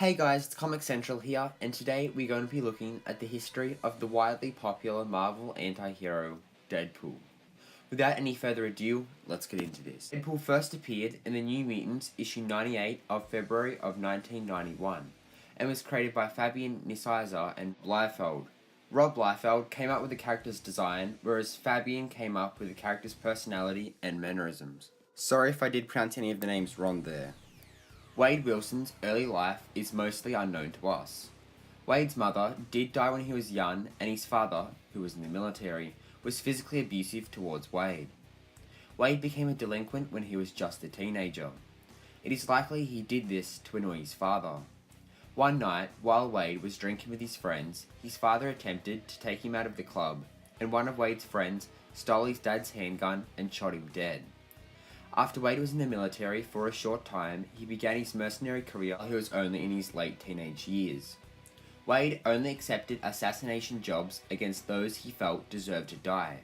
Hey guys, it's Comic Central here, and today we're going to be looking at the history of the widely popular Marvel anti-hero, Deadpool. Without any further ado, let's get into this. Deadpool first appeared in the New Mutants issue 98 of February of 1991, and was created by Fabian Nicieza and Liefeld. Rob Liefeld came up with the character's design, whereas Fabian came up with the character's personality and mannerisms. Sorry if I did pronounce any of the names wrong there. Wade Wilson's early life is mostly unknown to us. Wade's mother did die when he was young, and his father, who was in the military, was physically abusive towards Wade. Wade became a delinquent when he was just a teenager. It is likely he did this to annoy his father. One night, while Wade was drinking with his friends, his father attempted to take him out of the club, and one of Wade's friends stole his dad's handgun and shot him dead. After Wade was in the military for a short time, he began his mercenary career while he was only in his late teenage years. Wade only accepted assassination jobs against those he felt deserved to die,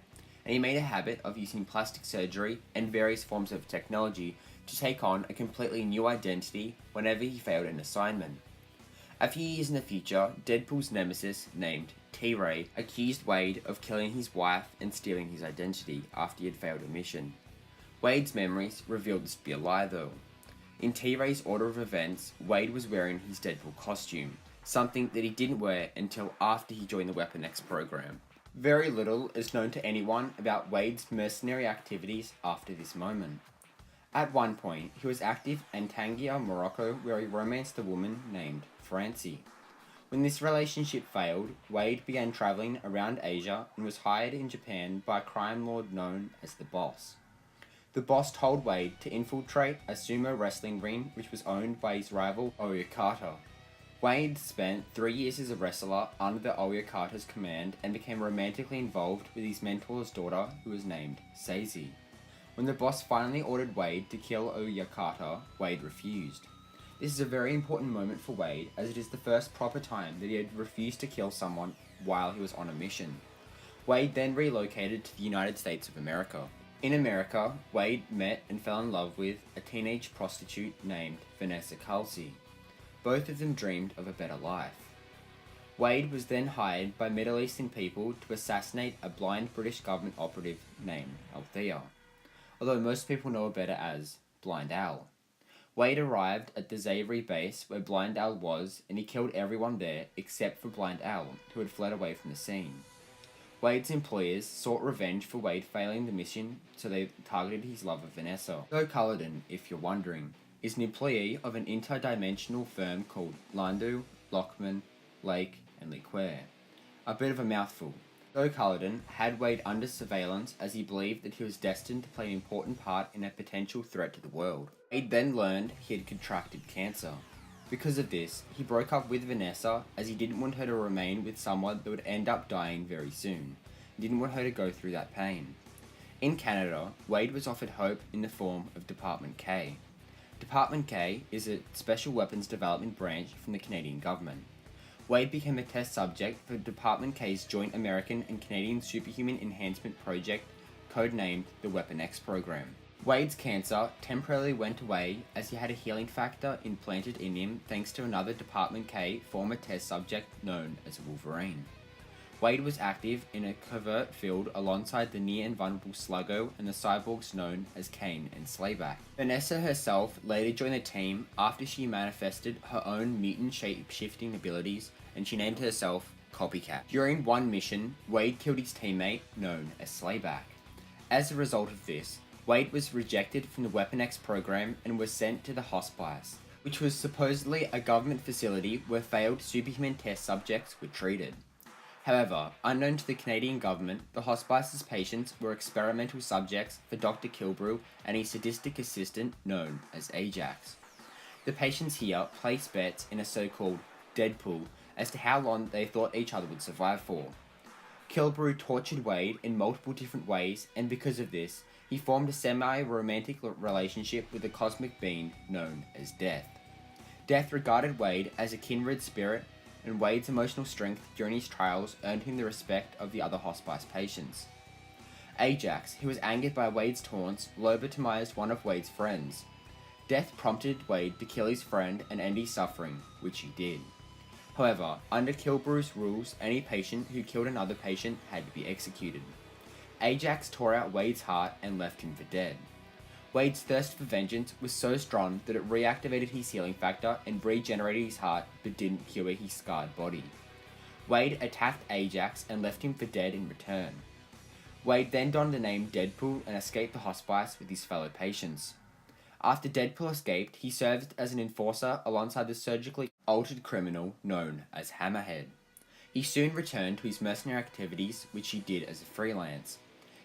and he made a habit of using plastic surgery and various forms of technology to take on a completely new identity whenever he failed an assignment. A few years in the future, Deadpool's nemesis, named T-Ray, accused Wade of killing his wife and stealing his identity after he had failed a mission. Wade's memories revealed this to be a lie though. In T-Ray's order of events, Wade was wearing his Deadpool costume, something that he didn't wear until after he joined the Weapon X program. Very little is known to anyone about Wade's mercenary activities after this moment. At one point, he was active in Tangier, Morocco, where he romanced a woman named Francie. When this relationship failed, Wade began traveling around Asia and was hired in Japan by a crime lord known as the Boss. The Boss told Wade to infiltrate a sumo wrestling ring which was owned by his rival Oyakata. Wade spent 3 years as a wrestler under the Oyakata's command and became romantically involved with his mentor's daughter, who was named Seizi. When the Boss finally ordered Wade to kill Oyakata, Wade refused. This is a very important moment for Wade, as it is the first proper time that he had refused to kill someone while he was on a mission. Wade then relocated to the United States of America. In America, Wade met and fell in love with a teenage prostitute named Vanessa Kelsey. Both of them dreamed of a better life. Wade was then hired by Middle Eastern people to assassinate a blind British government operative named Althea, although most people know her better as Blind Al. Wade arrived at the Xavier base where Blind Al was, and he killed everyone there except for Blind Al, who had fled away from the scene. Wade's employers sought revenge for Wade failing the mission, so they targeted his love of Vanessa. Joe Culloden, if you're wondering, is an employee of an interdimensional firm called Landau, Lockman, Lake, and Liqueur. A bit of a mouthful. Joe Culloden had Wade under surveillance as he believed that he was destined to play an important part in a potential threat to the world. Wade then learned he had contracted cancer. Because of this, he broke up with Vanessa as he didn't want her to remain with someone that would end up dying very soon. He didn't want her to go through that pain. In Canada, Wade was offered hope in the form of Department K. Department K is a special weapons development branch from the Canadian government. Wade became a test subject for Department K's joint American and Canadian Superhuman Enhancement Project, codenamed the Weapon X program. Wade's cancer temporarily went away as he had a healing factor implanted in him thanks to another Department K former test subject known as Wolverine. Wade was active in a covert field alongside the near-invulnerable Sluggo and the cyborgs known as Kane and Slayback. Vanessa herself later joined the team after she manifested her own mutant shape-shifting abilities, and she named herself Copycat. During one mission, Wade killed his teammate known as Slayback. As a result of this, Wade was rejected from the Weapon X program and was sent to the Hospice, which was supposedly a government facility where failed superhuman test subjects were treated. However, unknown to the Canadian government, the Hospice's patients were experimental subjects for Dr. Kilbrew and his sadistic assistant known as Ajax. The patients here placed bets in a so-called Deadpool as to how long they thought each other would survive for. Kilbrew tortured Wade in multiple different ways, and because of this, he formed a semi-romantic relationship with a cosmic being known as Death. Death regarded Wade as a kindred spirit, and Wade's emotional strength during his trials earned him the respect of the other Hospice patients. Ajax, who was angered by Wade's taunts, lobotomized one of Wade's friends. Death prompted Wade to kill his friend and end his suffering, which he did. However, under Kilbrue's rules, any patient who killed another patient had to be executed. Ajax tore out Wade's heart and left him for dead. Wade's thirst for vengeance was so strong that it reactivated his healing factor and regenerated his heart but didn't cure his scarred body. Wade attacked Ajax and left him for dead in return. Wade then donned the name Deadpool and escaped the hospice with his fellow patients. After Deadpool escaped, he served as an enforcer alongside the surgically altered criminal known as Hammerhead. He soon returned to his mercenary activities, which he did as a freelance.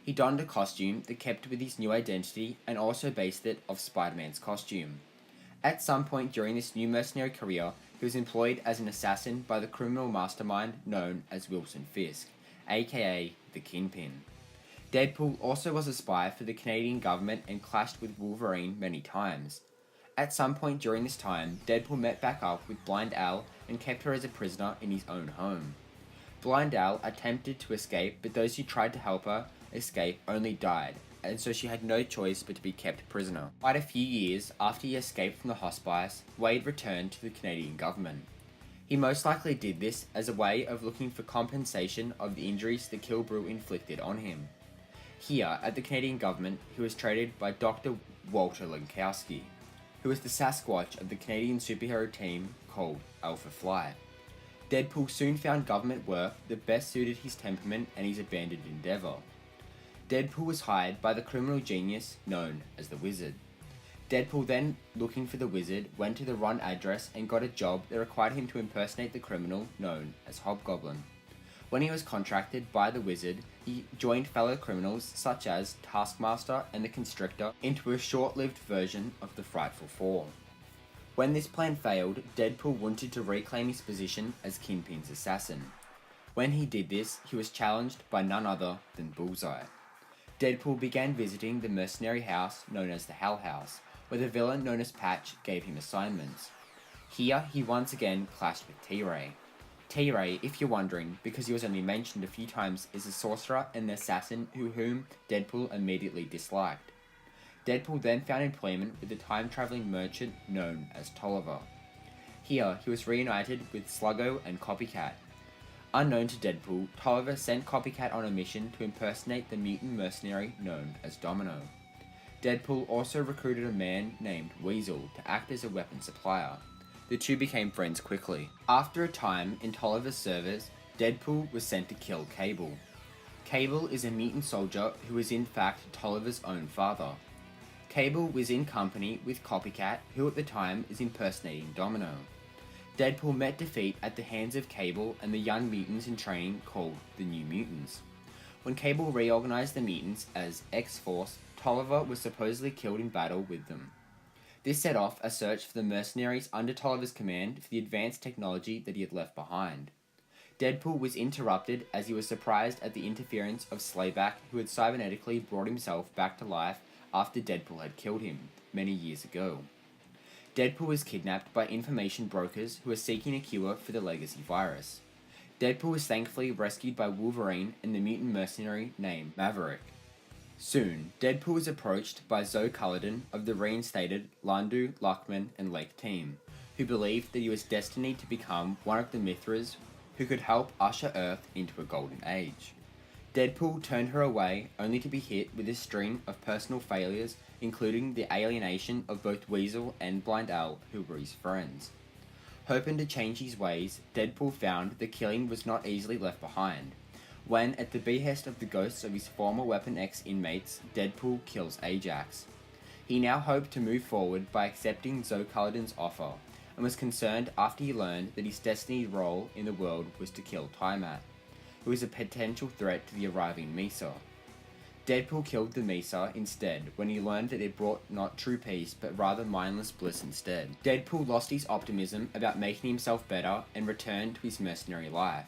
He donned a costume that kept with his new identity and also based it off Spider-Man's costume. At some point during this new mercenary career, he was employed as an assassin by the criminal mastermind known as Wilson Fisk, aka the Kingpin. Deadpool also was a spy for the Canadian government and clashed with Wolverine many times. At some point during this time, Deadpool met back up with Blind Al and kept her as a prisoner in his own home. Blind Al attempted to escape, but those who tried to help her escape only died, and so she had no choice but to be kept prisoner. Quite a few years after he escaped from the hospice, Wade returned to the Canadian government. He most likely did this as a way of looking for compensation of the injuries that Kilbrew inflicted on him. Here, at the Canadian government, he was traded by Dr. Walter Lankowski, who was the Sasquatch of the Canadian superhero team called Alpha Flight. Deadpool soon found government work that best suited his temperament and his abandoned endeavour. Deadpool was hired by the criminal genius known as the Wizard. Deadpool then, looking for the Wizard, went to the wrong address and got a job that required him to impersonate the criminal known as Hobgoblin. When he was contracted by the Wizard, he joined fellow criminals such as Taskmaster and the Constrictor into a short-lived version of the Frightful Four. When this plan failed, Deadpool wanted to reclaim his position as Kingpin's assassin. When he did this, he was challenged by none other than Bullseye. Deadpool began visiting the mercenary house known as the Hell House, where the villain known as Patch gave him assignments. Here, he once again clashed with T-Ray. T-Ray, if you're wondering, because he was only mentioned a few times, is a sorcerer and an assassin whom Deadpool immediately disliked. Deadpool then found employment with the time-traveling merchant known as Tolliver. Here, he was reunited with Sluggo and Copycat. Unknown to Deadpool, Tolliver sent Copycat on a mission to impersonate the mutant mercenary known as Domino. Deadpool also recruited a man named Weasel to act as a weapon supplier. The two became friends quickly. After a time in Tolliver's service, Deadpool was sent to kill Cable. Cable is a mutant soldier who is in fact Tolliver's own father. Cable was in company with Copycat, who at the time is impersonating Domino. Deadpool met defeat at the hands of Cable and the young mutants in training called the New Mutants. When Cable reorganized the mutants as X-Force, Tolliver was supposedly killed in battle with them. This set off a search for the mercenaries under Tolliver's command for the advanced technology that he had left behind. Deadpool was interrupted as he was surprised at the interference of Slayback, who had cybernetically brought himself back to life after Deadpool had killed him many years ago. Deadpool was kidnapped by information brokers who were seeking a cure for the legacy virus. Deadpool was thankfully rescued by Wolverine and the mutant mercenary named Maverick. Soon, Deadpool was approached by Zoe Culloden of the reinstated Landu, Luckman, and Lake team, who believed that he was destined to become one of the Mithras who could help usher Earth into a golden age. Deadpool turned her away only to be hit with a string of personal failures, including the alienation of both Weasel and Blind Al, who were his friends. Hoping to change his ways, Deadpool found the killing was not easily left behind. When, at the behest of the ghosts of his former Weapon X inmates, Deadpool kills Ajax. He now hoped to move forward by accepting Zoe Culloden's offer, and was concerned after he learned that his destined role in the world was to kill Tiamat, who was a potential threat to the arriving Mesa. Deadpool killed the Mesa instead when he learned that it brought not true peace but rather mindless bliss instead. Deadpool lost his optimism about making himself better and returned to his mercenary life.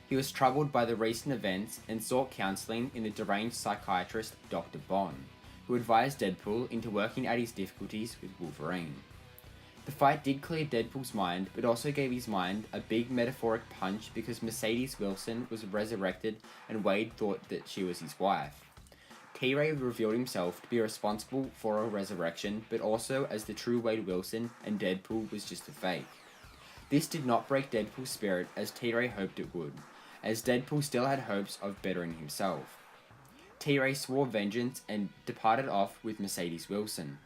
He was troubled by the recent events and sought counseling in the deranged psychiatrist Dr. Bond, who advised Deadpool into working out his difficulties with Wolverine. The fight did clear Deadpool's mind, but also gave his mind a big metaphoric punch because Mercedes Wilson was resurrected and Wade thought that she was his wife. T-Ray revealed himself to be responsible for a resurrection, but also as the true Wade Wilson, and Deadpool was just a fake. This did not break Deadpool's spirit as T-Ray hoped it would, as Deadpool still had hopes of bettering himself. T-Ray swore vengeance and departed off with Mercedes Wilson.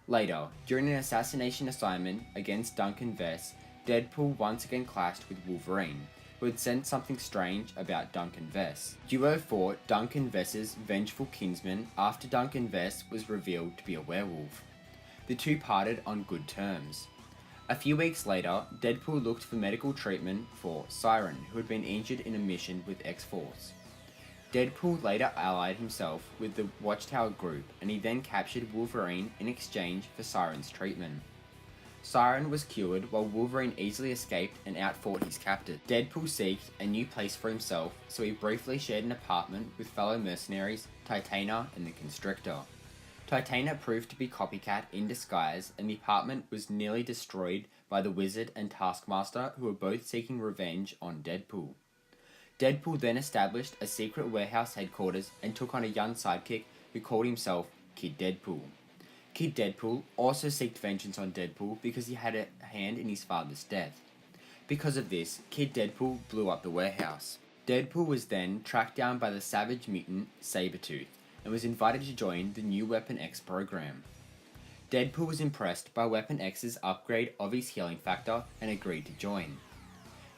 Later, during an assassination assignment against Duncan Vess, Deadpool once again clashed with Wolverine, who had sensed something strange about Duncan Vess. Duo fought Duncan Vess's vengeful kinsman after Duncan Vess was revealed to be a werewolf. The two parted on good terms. A few weeks later, Deadpool looked for medical treatment for Siren, who had been injured in a mission with X-Force. Deadpool later allied himself with the Watchtower group, and he then captured Wolverine in exchange for Siren's treatment. Siren was cured while Wolverine easily escaped and outfought his captor. Deadpool sought a new place for himself, so he briefly shared an apartment with fellow mercenaries Titania and the Constrictor. Titania proved to be Copycat in disguise, and the apartment was nearly destroyed by the Wizard and Taskmaster, who were both seeking revenge on Deadpool. Deadpool then established a secret warehouse headquarters and took on a young sidekick who called himself Kid Deadpool. Kid Deadpool also sought vengeance on Deadpool because he had a hand in his father's death. Because of this, Kid Deadpool blew up the warehouse. Deadpool was then tracked down by the savage mutant Sabretooth and was invited to join the new Weapon X program. Deadpool was impressed by Weapon X's upgrade of his healing factor and agreed to join.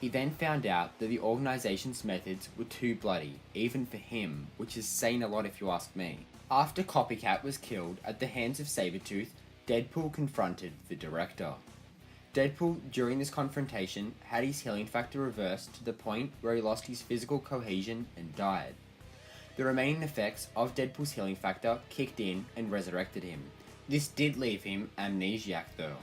He then found out that the organization's methods were too bloody, even for him, which is saying a lot if you ask me. After Copycat was killed at the hands of Sabretooth, Deadpool confronted the director. Deadpool, during this confrontation, had his healing factor reversed to the point where he lost his physical cohesion and died. The remaining effects of Deadpool's healing factor kicked in and resurrected him. This did leave him amnesiac though.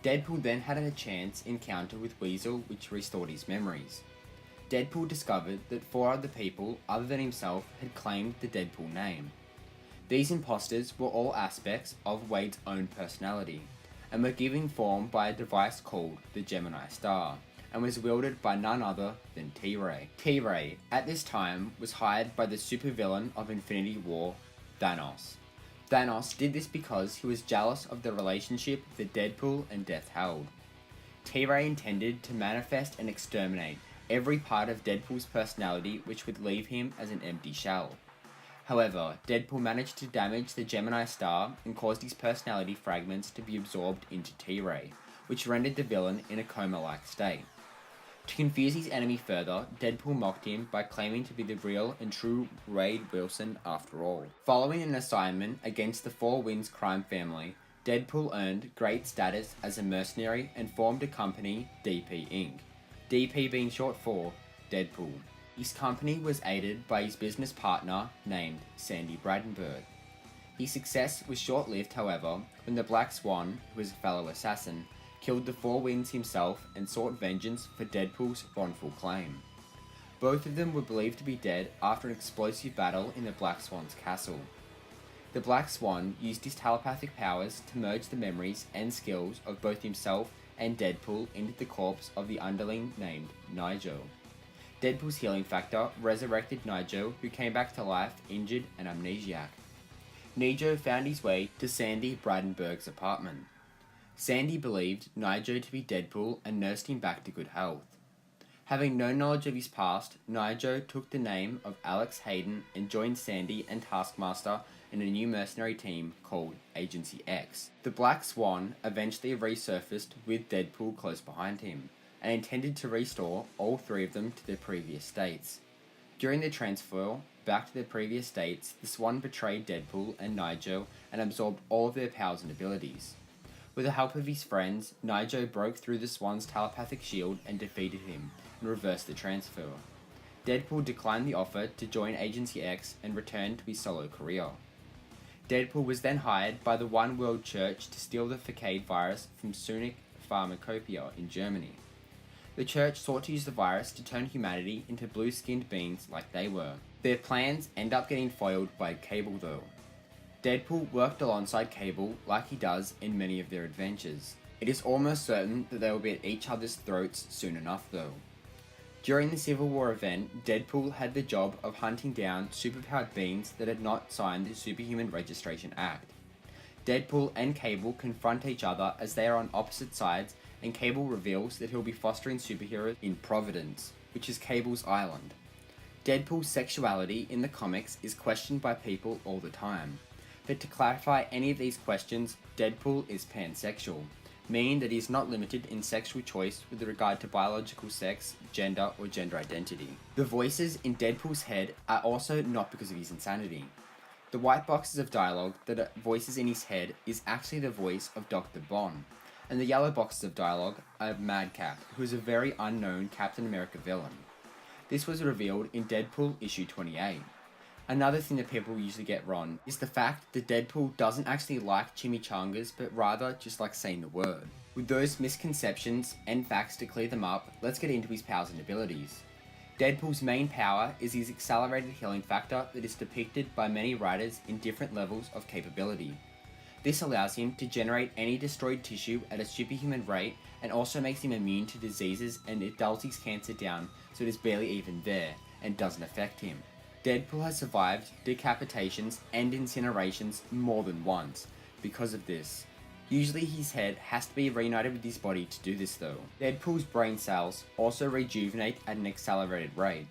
Deadpool then had a chance encounter with Weasel which restored his memories. Deadpool discovered that 4 other people other than himself had claimed the Deadpool name. These imposters were all aspects of Wade's own personality, and were given form by a device called the Gemini Star, and was wielded by none other than T-Ray. T-Ray, at this time, was hired by the supervillain of Infinity War, Thanos. Thanos did this because he was jealous of the relationship that Deadpool and Death held. T-Ray intended to manifest and exterminate every part of Deadpool's personality, which would leave him as an empty shell. However, Deadpool managed to damage the Gemini Star and caused his personality fragments to be absorbed into T-Ray, which rendered the villain in a coma-like state. To confuse his enemy further, Deadpool mocked him by claiming to be the real and true Wade Wilson after all. Following an assignment against the Four Winds crime family, Deadpool earned great status as a mercenary and formed a company, DP Inc., DP being short for Deadpool. His company was aided by his business partner named Sandy Brandenburg. His success was short-lived, however, when the Black Swan, who was a fellow assassin, killed the Four Winds himself and sought vengeance for Deadpool's wrongful claim. Both of them were believed to be dead after an explosive battle in the Black Swan's castle. The Black Swan used his telepathic powers to merge the memories and skills of both himself and Deadpool into the corpse of the underling named Nigel. Deadpool's healing factor resurrected Nigel, who came back to life injured and amnesiac. Nigel found his way to Sandy Brandenburg's apartment. Sandy believed Nigel to be Deadpool and nursed him back to good health. Having no knowledge of his past, Nigel took the name of Alex Hayden and joined Sandy and Taskmaster in a new mercenary team called Agency X. The Black Swan eventually resurfaced with Deadpool close behind him, and intended to restore all 3 of them to their previous states. During the transfer back to their previous states, the Swan betrayed Deadpool and Nigel and absorbed all of their powers and abilities. With the help of his friends, Nigel broke through the Swan's telepathic shield and defeated him, and reversed the transfer. Deadpool declined the offer to join Agency X and returned to his solo career. Deadpool was then hired by the One World Church to steal the Facade virus from Sunic Pharmacopoeia in Germany. The Church sought to use the virus to turn humanity into blue-skinned beings like they were. Their plans end up getting foiled by Cable though. Deadpool worked alongside Cable like he does in many of their adventures. It is almost certain that they will be at each other's throats soon enough though. During the Civil War event, Deadpool had the job of hunting down superpowered beings that had not signed the Superhuman Registration Act. Deadpool and Cable confront each other as they are on opposite sides, and Cable reveals that he'll be fostering superheroes in Providence, which is Cable's island. Deadpool's sexuality in the comics is questioned by people all the time, but to clarify any of these questions, Deadpool is pansexual, meaning that he is not limited in sexual choice with regard to biological sex, gender, or gender identity. The voices in Deadpool's head are also not because of his insanity. The white boxes of dialogue that are voices in his head is actually the voice of Dr. Bond, and the yellow boxes of dialogue are Madcap, who is a very unknown Captain America villain. This was revealed in Deadpool issue 28. Another thing that people usually get wrong is the fact that Deadpool doesn't actually like chimichangas, but rather just likes saying the word. With those misconceptions and facts to clear them up, let's get into his powers and abilities. Deadpool's main power is his accelerated healing factor that is depicted by many writers in different levels of capability. This allows him to generate any destroyed tissue at a superhuman rate and also makes him immune to diseases, and it dulls his cancer down so it is barely even there and doesn't affect him. Deadpool has survived decapitations and incinerations more than once because of this. Usually his head has to be reunited with his body to do this though. Deadpool's brain cells also rejuvenate at an accelerated rate.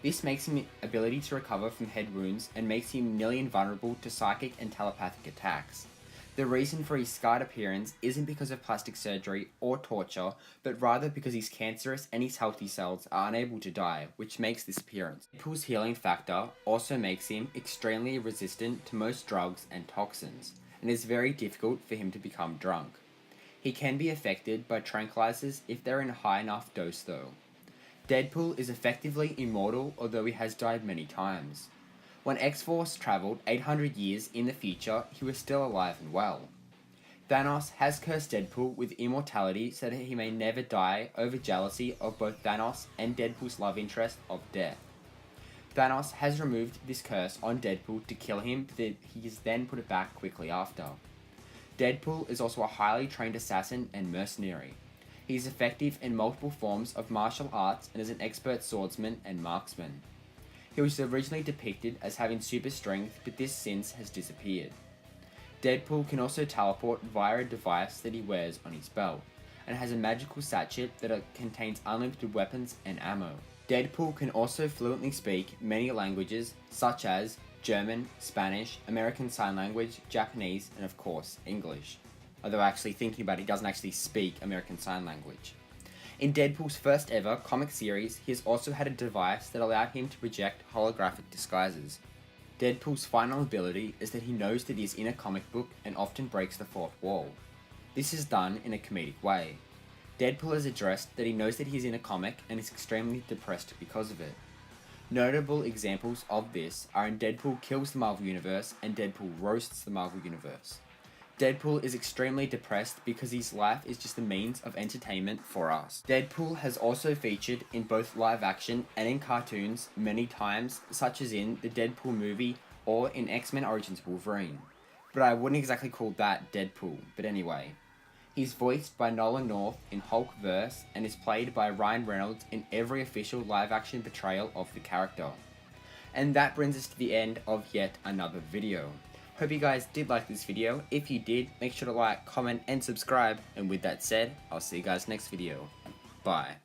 This makes him ability to recover from head wounds and makes him nearly invulnerable to psychic and telepathic attacks. The reason for his scarred appearance isn't because of plastic surgery or torture, but rather because his cancerous and his healthy cells are unable to die, which makes this appearance. Deadpool's healing factor also makes him extremely resistant to most drugs and toxins, and it is very difficult for him to become drunk. He can be affected by tranquilizers if they're in a high enough dose though. Deadpool is effectively immortal, although he has died many times. When X-Force travelled 800 years in the future, he was still alive and well. Thanos has cursed Deadpool with immortality so that he may never die over jealousy of both Thanos and Deadpool's love interest of death. Thanos has removed this curse on Deadpool to kill him, but he has then put it back quickly after. Deadpool is also a highly trained assassin and mercenary. He is effective in multiple forms of martial arts and is an expert swordsman and marksman. He was originally depicted as having super strength, but this since has disappeared. Deadpool can also teleport via a device that he wears on his belt, and has a magical sachet that contains unlimited weapons and ammo. Deadpool can also fluently speak many languages such as German, Spanish, American Sign Language, Japanese, and of course, English. Although actually thinking about it, he doesn't actually speak American Sign Language. In Deadpool's first ever comic series, he has also had a device that allowed him to project holographic disguises. Deadpool's final ability is that he knows that he is in a comic book and often breaks the fourth wall. This is done in a comedic way. Deadpool has addressed that he knows that he is in a comic and is extremely depressed because of it. Notable examples of this are in Deadpool Kills the Marvel Universe and Deadpool Roasts the Marvel Universe. Deadpool is extremely depressed because his life is just a means of entertainment for us. Deadpool has also featured in both live action and in cartoons many times, such as in the Deadpool movie or in X-Men Origins Wolverine. But I wouldn't exactly call that Deadpool, but anyway. He's voiced by Nolan North in Hulkverse and is played by Ryan Reynolds in every official live action portrayal of the character. And that brings us to the end of yet another video. Hope you guys did like this video. If you did, make sure to like, comment, and subscribe. And with that said, I'll see you guys next video. Bye.